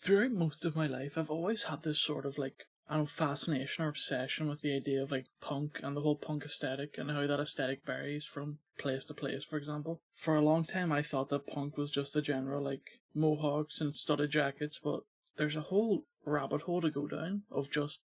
Throughout most of my life, I've always had this sort of like, I don't know, fascination or obsession with the idea of like punk and the whole punk aesthetic and how that aesthetic varies from place to place, for example. For a long time, I thought that punk was just the general like mohawks and studded jackets, but there's a whole rabbit hole to go down of just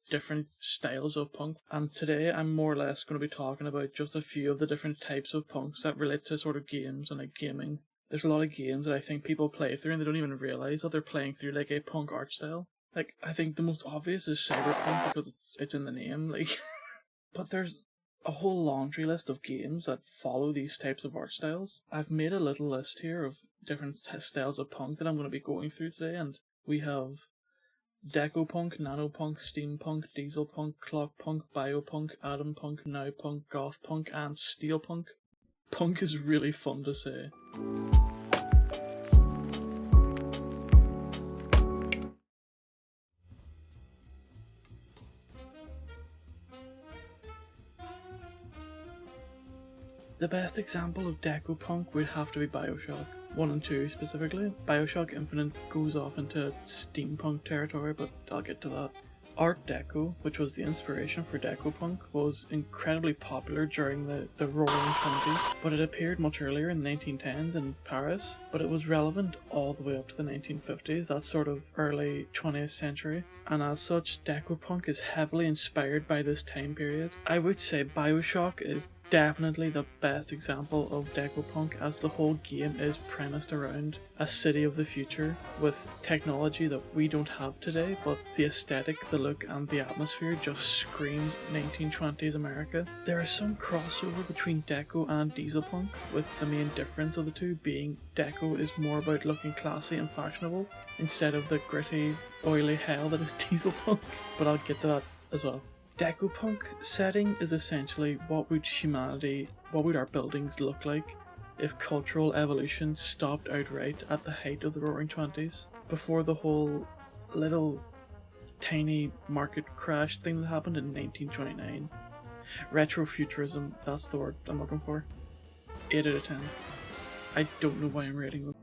different styles of punk. And today, I'm more or less going to be talking about just a few of the different types of punks that relate to sort of games and like gaming. There's a lot of games that I think people play through and they don't even realise that they're playing through like a punk art style. Like, I think the most obvious is cyberpunk because it's in the name, like. But there's a whole laundry list of games that follow these types of art styles. I've made a little list here of different styles of punk that I'm going to be going through today, and we have Deco Punk, NanoPunk, SteamPunk, DieselPunk, ClockPunk, Biopunk, AtomPunk, NowPunk, Goth Punk, and SteelPunk. Punk is really fun to say. The best example of Deco Punk would have to be BioShock 1 and 2 specifically. BioShock Infinite goes off into SteamPunk territory, but I'll get to that. Art Deco, which was the inspiration for Deco Punk, was incredibly popular during the Roaring '20s, but it appeared much earlier in the 1910s in Paris, but it was relevant all the way up to the 1950s, that sort of early 20th century, and as such, Deco Punk is heavily inspired by this time period. I would say BioShock is definitely the best example of Deco Punk, as the whole game is premised around a city of the future with technology that we don't have today, but the aesthetic, the look and the atmosphere just screams 1920s America. There is some crossover between Deco and DieselPunk, with the main difference of the two being Deco is more about looking classy and fashionable instead of the gritty, oily hell that is DieselPunk, but I'll get to that as well. Deco Punk setting is essentially what would our buildings look like if cultural evolution stopped outright at the height of the Roaring '20s, before the whole little tiny market crash thing that happened in 1929. Retrofuturism, that's the word I'm looking for. 8 out of 10. I don't know why I'm rating them.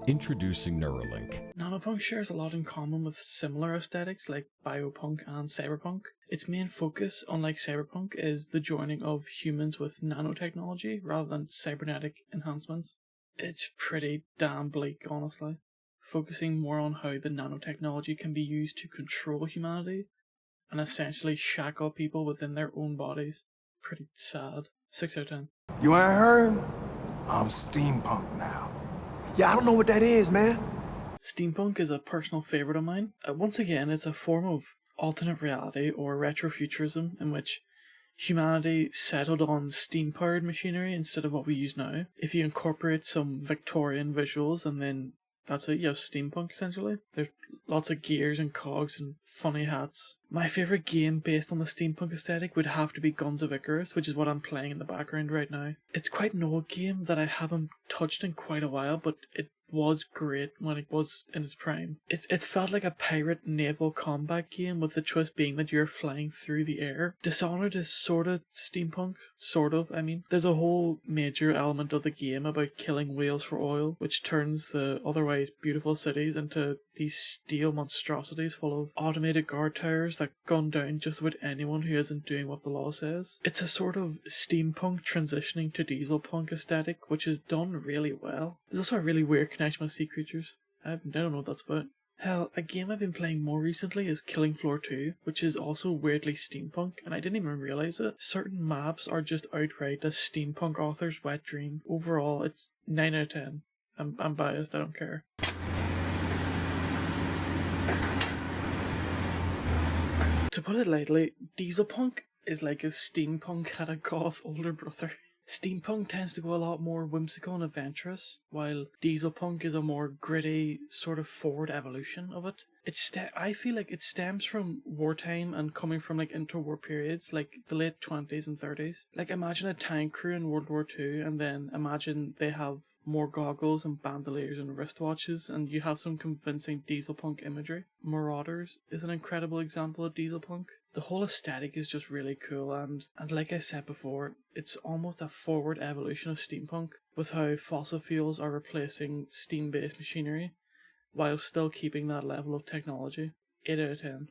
Introducing Neuralink. NanoPunk shares a lot in common with similar aesthetics like Biopunk and Cyberpunk. Its main focus, unlike Cyberpunk, is the joining of humans with nanotechnology rather than cybernetic enhancements. It's pretty damn bleak, honestly, focusing more on how the nanotechnology can be used to control humanity and essentially shackle people within their own bodies. Pretty sad. 6 out of 10. You ain't heard? I'm SteamPunk now. Yeah, I don't know what that is, man. SteamPunk is a personal favourite of mine. Once again, it's a form of alternate reality or retrofuturism in which humanity settled on steam-powered machinery instead of what we use now. If you incorporate some Victorian visuals, and then that's it, you have steampunk essentially. There's lots of gears and cogs and funny hats. My favourite game based on the steampunk aesthetic would have to be Guns of Icarus, which is what I'm playing in the background right now. It's quite an old game that I haven't touched in quite a while, but it was great when it was in its prime. It felt like a pirate naval combat game, with the twist being that you're flying through the air. Dishonored is sort of steampunk. There's a whole major element of the game about killing whales for oil, which turns the otherwise beautiful cities into these steel monstrosities full of automated guard towers that gun down just about anyone who isn't doing what the law says. It's a sort of steampunk transitioning to dieselpunk aesthetic, which is done really well. There's also a really weird connection with sea creatures. I don't know what that's about. Hell, a game I've been playing more recently is Killing Floor 2, which is also weirdly steampunk, and I didn't even realise it. Certain maps are just outright a steampunk author's wet dream. Overall, it's 9 out of 10. I'm biased, I don't care. To put it lightly, DieselPunk is like if steampunk had a goth older brother. Steampunk tends to go a lot more whimsical and adventurous, while DieselPunk is a more gritty, sort of forward evolution of it. I feel like it stems from wartime and coming from like interwar periods, like the late 20s and 30s. Like imagine a tank crew in World War II, and then imagine they have more goggles and bandoliers and wristwatches, and you have some convincing DieselPunk imagery. Marauders is an incredible example of DieselPunk. The whole aesthetic is just really cool, and like I said before, it's almost a forward evolution of steampunk, with how fossil fuels are replacing steam-based machinery, while still keeping that level of technology. 8 out of 10.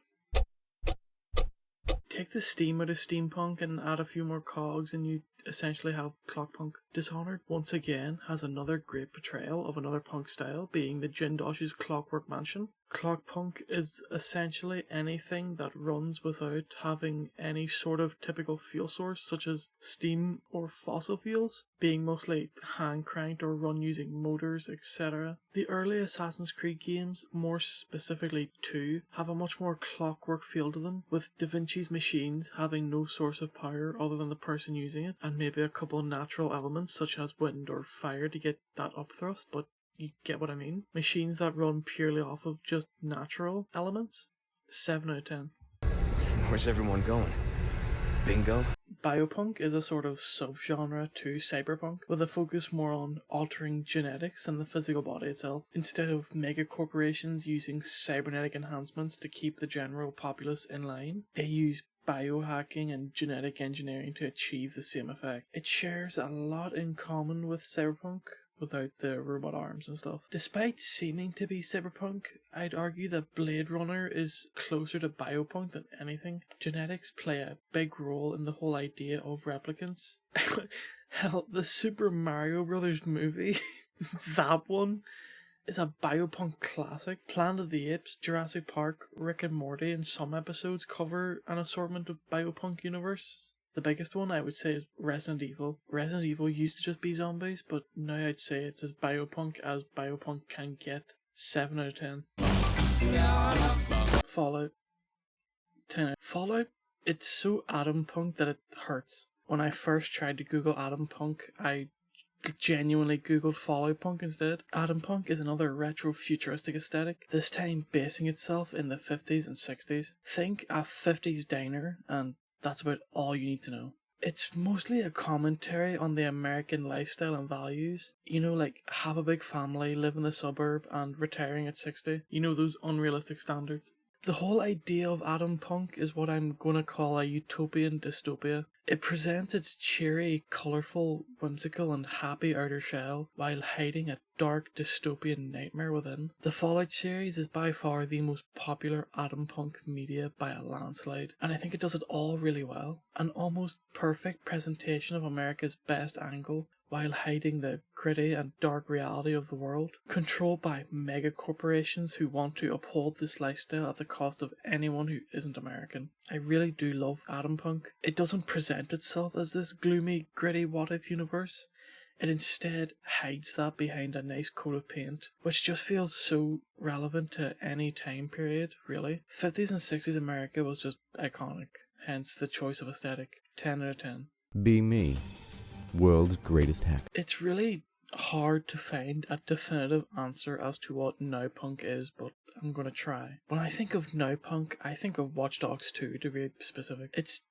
Take the steam out of SteamPunk and add a few more cogs and you essentially have ClockPunk. Dishonored once again has another great portrayal of another punk style, being the Jindosh's Clockwork Mansion. ClockPunk is essentially anything that runs without having any sort of typical fuel source, such as steam or fossil fuels, being mostly hand cranked or run using motors, etc. The early Assassin's Creed games, more specifically 2, have a much more clockwork feel to them, with Da Vinci's machines having no source of power other than the person using it, and maybe a couple natural elements such as wind or fire to get that upthrust, but you get what I mean. Machines that run purely off of just natural elements. 7 out of 10. Where's everyone going? Bingo? Biopunk is a sort of subgenre to cyberpunk, with a focus more on altering genetics than the physical body itself, instead of megacorporations using cybernetic enhancements to keep the general populace in line. They use biohacking and genetic engineering to achieve the same effect. It shares a lot in common with cyberpunk, without the robot arms and stuff. Despite seeming to be cyberpunk, I'd argue that Blade Runner is closer to biopunk than anything. Genetics play a big role in the whole idea of replicants. Hell, the Super Mario Brothers movie, that one, is a biopunk classic. Planet of the Apes, Jurassic Park, Rick and Morty in some episodes cover an assortment of biopunk universes. The biggest one I would say is Resident Evil. Resident Evil used to just be zombies, but now I'd say it's as biopunk can get. 7 out of 10. Fallout. 10 out. Fallout, it's so Atom Punk that it hurts. When I first tried to Google Atom Punk, I genuinely googled Fallout Punk instead. Atom Punk is another retro futuristic aesthetic, this time basing itself in the 50s and 60s. Think a 50s diner and that's about all you need to know. It's mostly a commentary on the American lifestyle and values. You know, like, have a big family, live in the suburb, and retiring at 60. You know, those unrealistic standards. The whole idea of Atom Punk is what I'm gonna call a utopian dystopia. It presents its cheery, colourful, whimsical and happy outer shell while hiding a dark dystopian nightmare within. The Fallout series is by far the most popular Atom Punk media by a landslide, and I think it does it all really well. An almost perfect presentation of America's best angle while hiding the gritty and dark reality of the world, controlled by mega corporations who want to uphold this lifestyle at the cost of anyone who isn't American. I really do love Atom Punk. It doesn't present itself as this gloomy, gritty what-if universe. It instead hides that behind a nice coat of paint, which just feels so relevant to any time period, really. 50s and 60s America was just iconic, hence the choice of aesthetic. 10 out of 10. Be me. World's greatest hack. It's really hard to find a definitive answer as to what NanoPunk is, but I'm gonna try. When I think of NanoPunk, I think of Watch Dogs 2 to be specific. It's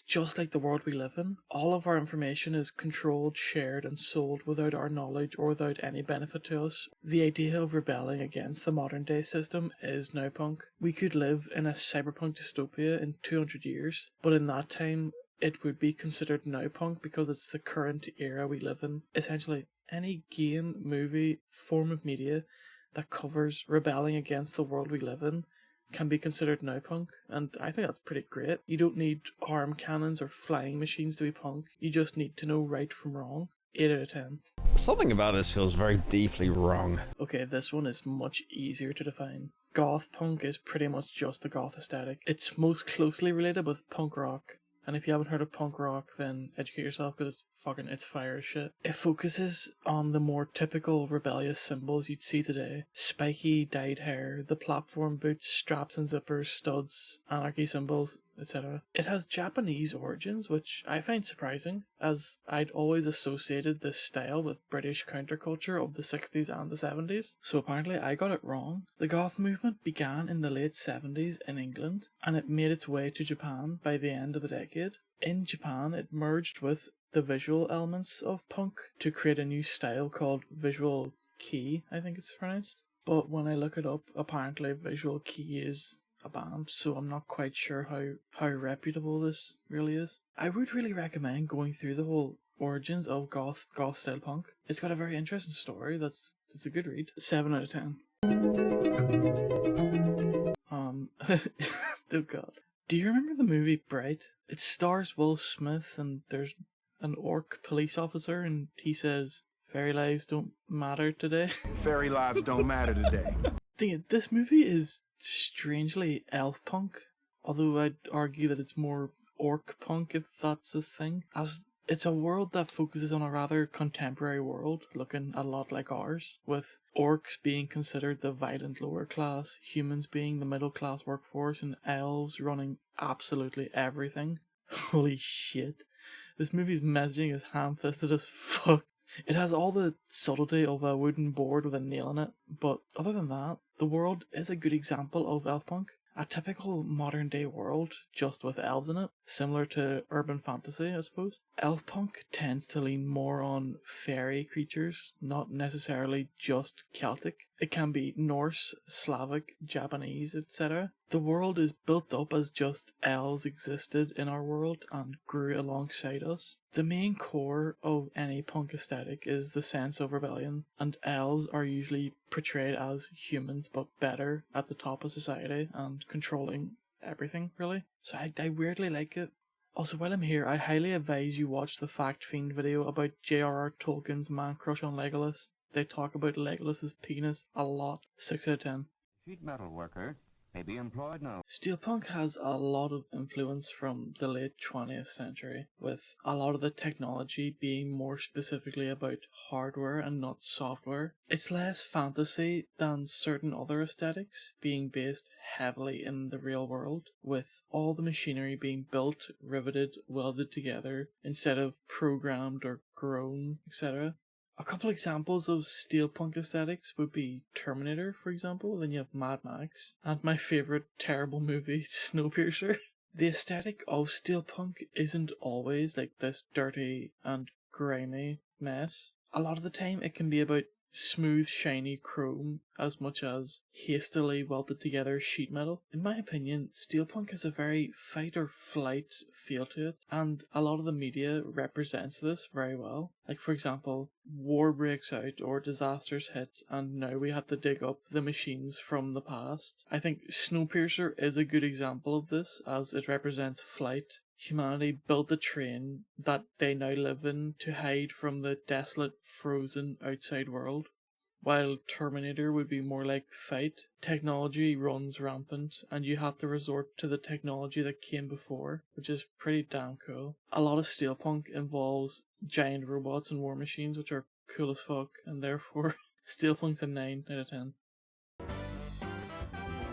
just like the world we live in. All of our information is controlled, shared, and sold without our knowledge or without any benefit to us. The idea of rebelling against the modern day system is NanoPunk. We could live in a cyberpunk dystopia in 200 years, but in that time, it would be considered NanoPunk because it's the current era we live in. Essentially, any game, movie, form of media that covers rebelling against the world we live in can be considered NanoPunk, and I think that's pretty great. You don't need arm cannons or flying machines to be punk, you just need to know right from wrong. 8 out of 10. Something about this feels very deeply wrong. Okay, this one is much easier to define. Goth Punk is pretty much just the goth aesthetic. It's most closely related with punk rock. And if you haven't heard of punk rock, then educate yourself because it's fire as shit. It focuses on the more typical rebellious symbols you'd see today. Spiky dyed hair, the platform boots, straps and zippers, studs, anarchy symbols, etc. It has Japanese origins, which I find surprising, as I'd always associated this style with British counterculture of the 60s and the 70s. So apparently I got it wrong. The goth movement began in the late 70s in England, and it made its way to Japan by the end of the decade. In Japan, it merged with the visual elements of punk to create a new style called Visual Kei, I think it's pronounced. But when I look it up, apparently Visual Kei is a band, so I'm not quite sure how reputable this really is. I would really recommend going through the whole origins of goth style punk. It's got a very interesting story. It's a good read. 7 out of 10. Oh god. Do you remember the movie Bright? It stars Will Smith and there's an orc police officer and he says, "Fairy lives don't matter today." Fairy lives don't matter today. This movie is strangely elf punk, although I'd argue that it's more orc punk if that's a thing, as it's a world that focuses on a rather contemporary world looking a lot like ours, with orcs being considered the violent lower class, humans being the middle class workforce, and elves running absolutely everything. Holy shit. This movie's messaging is ham-fisted as fuck. It has all the subtlety of a wooden board with a nail in it, but other than that, the world is a good example of elf punk. A typical modern day world, just with elves in it, similar to urban fantasy, I suppose. Elf punk tends to lean more on fairy creatures, not necessarily just Celtic. It can be Norse, Slavic, Japanese, etc. The world is built up as just elves existed in our world and grew alongside us. The main core of any punk aesthetic is the sense of rebellion, and elves are usually portrayed as humans but better at the top of society and controlling everything, really. So I weirdly like it. Also, while I'm here, I highly advise you watch the Fact Fiend video about J.R.R. Tolkien's man crush on Legolas. They talk about Legolas's penis a lot. 6 out of 10. Sheet metal worker may be employed now. SteamPunk has a lot of influence from the late 20th century, with a lot of the technology being more specifically about hardware and not software. It's less fantasy than certain other aesthetics, being based heavily in the real world, with all the machinery being built, riveted, welded together, instead of programmed or grown, etc. A couple examples of steelpunk aesthetics would be Terminator, for example, then you have Mad Max, and my favourite terrible movie, Snowpiercer. The aesthetic of steelpunk isn't always like this dirty and grimy mess. A lot of the time it can be about smooth, shiny chrome as much as hastily welded together sheet metal. In my opinion, steelpunk has a very fight or flight feel to it, and a lot of the media represents this very well. Like, for example, war breaks out or disasters hit, and now we have to dig up the machines from the past. I think Snowpiercer is a good example of this, as it represents flight. Humanity built a train that they now live in to hide from the desolate, frozen outside world. While Terminator would be more like fight, technology runs rampant and you have to resort to the technology that came before, which is pretty damn cool. A lot of steelpunk involves giant robots and war machines, which are cool as fuck, and therefore steelpunk's a 9 out of 10.